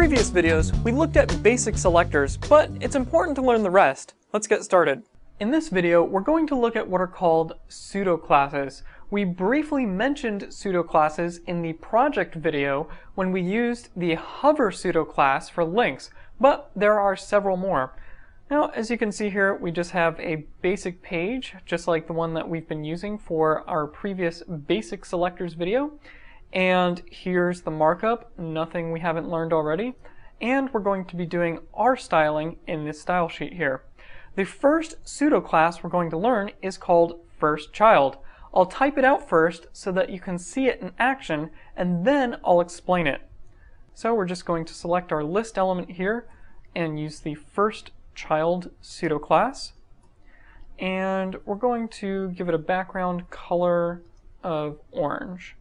previous videos, we looked at basic selectors, but it's important to learn the rest. Let's get started. In this video, we're going to look at what are called pseudoclasses. We briefly mentioned pseudoclasses in the project video when we used the hover pseudoclass for links, but there are several more. Now, as you can see here, we just have a basic page, just like the one that we've been using for our previous basic selectors video. And here's the markup, nothing we haven't learned already. And we're going to be doing our styling in this style sheet here. The first pseudoclass we're going to learn is called firstChild. I'll type it out first so that you can see it in action, and then I'll explain it. So we're just going to select our list element here and use the firstChild pseudoclass. And we're going to give it a background color of orange.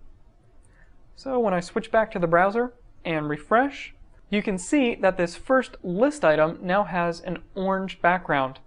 So when I switch back to the browser and refresh, you can see that this first list item now has an orange background.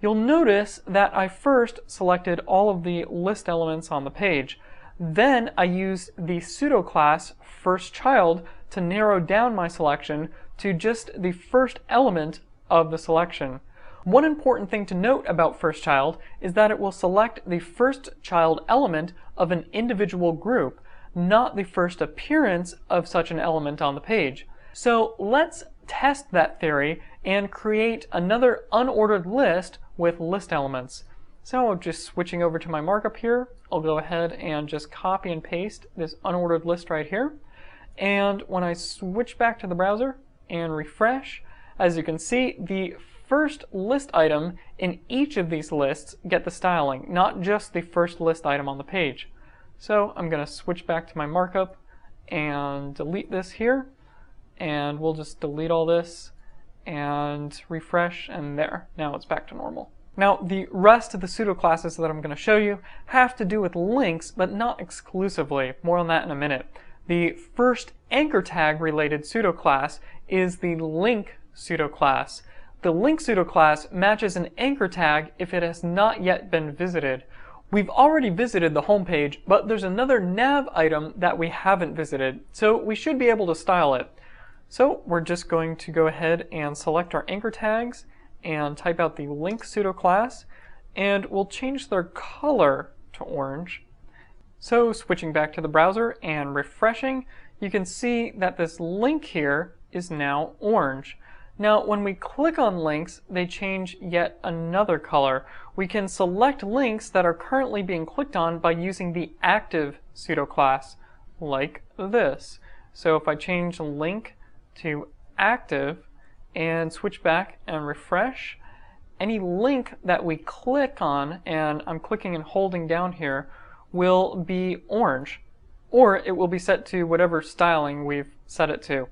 You'll notice that I first selected all of the list elements on the page. Then I used the pseudoclass firstChild to narrow down my selection to just the first element of the selection. One important thing to note about firstChild is that it will select the first child element of an individual group, not the first appearance of such an element on the page. So let's test that theory and create another unordered list with list elements. So just switching over to my markup here, I'll go ahead and just copy and paste this unordered list right here. And when I switch back to the browser and refresh, as you can see, the first list item in each of these lists get the styling, not just the first list item on the page. So I'm going to switch back to my markup and delete this here, and we'll just delete all this and refresh, and there. Now it's back to normal. Now the rest of the pseudoclasses that I'm going to show you have to do with links, but not exclusively. More on that in a minute. The first anchor tag related pseudoclass is the link pseudoclass. The link pseudoclass matches an anchor tag if it has not yet been visited. We've already visited the home page, but there's another nav item that we haven't visited, so we should be able to style it. So we're just going to go ahead and select our anchor tags and type out the link pseudoclass, and we'll change their color to orange. So switching back to the browser and refreshing, you can see that this link here is now orange. Now when we click on links, they change yet another color. We can select links that are currently being clicked on by using the active pseudoclass, like this. So if I change link to active and switch back and refresh, any link that we click on, and I'm clicking and holding down here, will be orange, or it will be set to whatever styling we've set it to.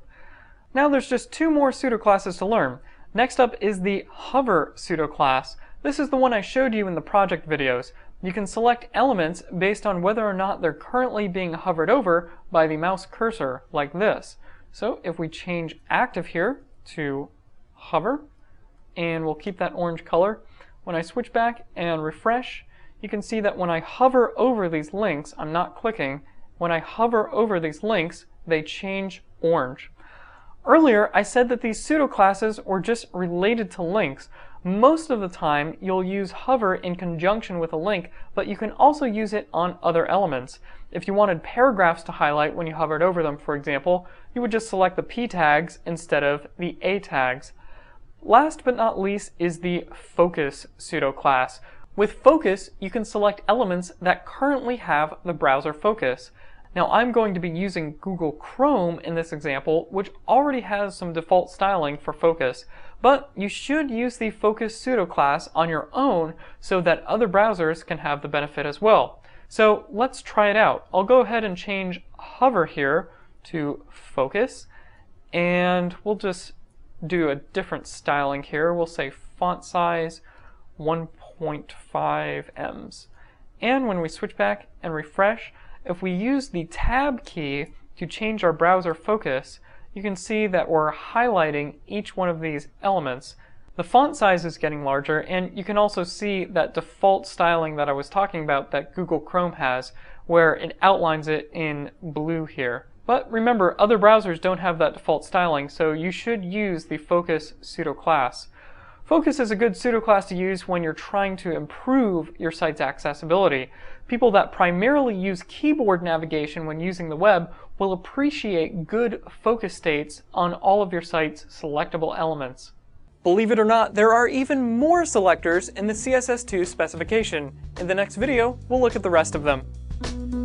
Now there's just two more pseudoclasses to learn. Next up is the hover pseudoclass. This is the one I showed you in the project videos. You can select elements based on whether or not they're currently being hovered over by the mouse cursor, like this. So if we change active here to hover, and we'll keep that orange color, when I switch back and refresh, you can see that when I hover over these links, I'm not clicking, when I hover over these links, they change orange. Earlier, I said that these pseudoclasses were just related to links. Most of the time, you'll use hover in conjunction with a link, but you can also use it on other elements. If you wanted paragraphs to highlight when you hovered over them, for example, you would just select the P tags instead of the A tags. Last but not least is the focus pseudoclass. With focus, you can select elements that currently have the browser focus. Now I'm going to be using Google Chrome in this example, which already has some default styling for focus, but you should use the focus pseudoclass on your own so that other browsers can have the benefit as well. So let's try it out. I'll go ahead and change hover here to focus, and we'll just do a different styling here. We'll say font size 1.5 ems. And when we switch back and refresh, if we use the tab key to change our browser focus, you can see that we're highlighting each one of these elements. The font size is getting larger, and you can also see that default styling that I was talking about that Google Chrome has, where it outlines it in blue here. But remember, other browsers don't have that default styling, so you should use the Focus pseudo class. Focus is a good pseudo class to use when you're trying to improve your site's accessibility. People that primarily use keyboard navigation when using the web will appreciate good focus states on all of your site's selectable elements. Believe it or not, there are even more selectors in the CSS2 specification. In the next video, we'll look at the rest of them.